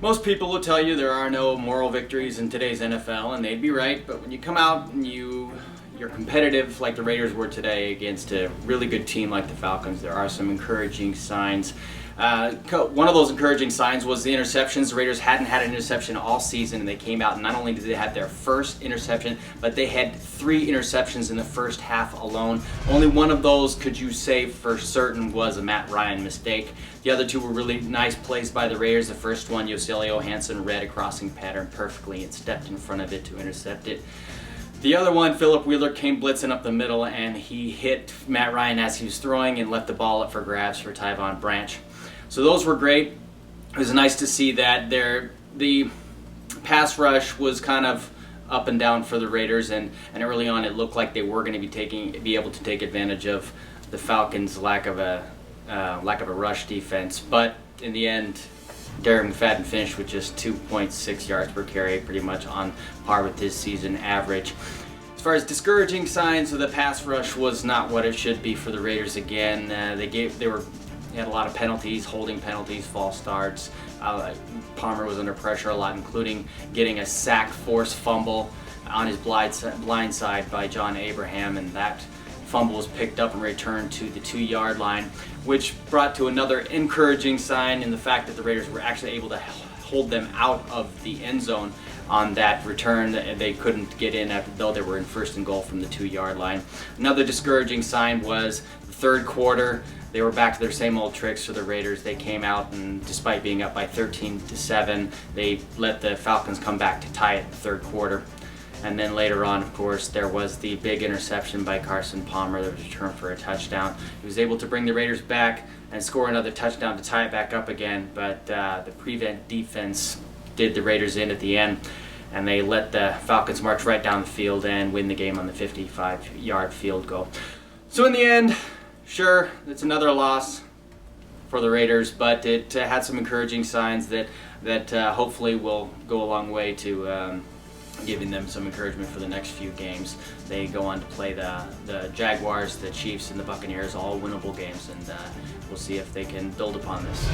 Most people will tell you there are no moral victories in today's NFL, and they'd be right, but when you come out and you're competitive like the Raiders were today against a really good team like the Falcons, there are some encouraging signs. One of those encouraging signs was the interceptions. The Raiders hadn't had an interception all season, and they came out and not only did they have their first interception, but they had 3 interceptions in the first half alone. Only one of those could you say for certain was a Matt Bryant mistake. The other 2 were really nice plays by the Raiders. The first one, Yoselio Hansen read a crossing pattern perfectly and stepped in front of it to intercept it. The other one, Philip Wheeler came blitzing up the middle, and he hit Matt Ryan as he was throwing and left the ball up for grabs for Tyvon Branch. So those were great. It was nice to see that the pass rush was kind of up and down for the Raiders, and early on it looked like they were going to be able to take advantage of the Falcons' lack of a rush defense. But in the end, Derek McFadden finished with just 2.6 yards per carry, pretty much on par with his season average. As far as discouraging signs, the pass rush was not what it should be for the Raiders again. They had a lot of penalties, holding penalties, false starts. Palmer was under pressure a lot, including getting a sack force fumble on his blind side by John Abraham, and that fumble was picked up and returned to the 2-yard line, which brought to another encouraging sign in the fact that the Raiders were actually able to hold them out of the end zone on that return. They couldn't get in though they were in first and goal from the 2-yard line. Another discouraging sign was the third quarter. They were back to their same old tricks for the Raiders. They came out, and despite being up by 13-7, they let the Falcons come back to tie it in the third quarter. And then later on, of course, there was the big interception by Carson Palmer that was returned for a touchdown. He was able to bring the Raiders back and score another touchdown to tie it back up again, but the prevent defense did the Raiders in at the end, and they let the Falcons march right down the field and win the game on the 55-yard field goal. So in the end, sure, it's another loss for the Raiders, but it had some encouraging signs that hopefully will go a long way to giving them some encouragement for the next few games. They go on to play the Jaguars, the Chiefs, and the Buccaneers, all winnable games, and we'll see if they can build upon this.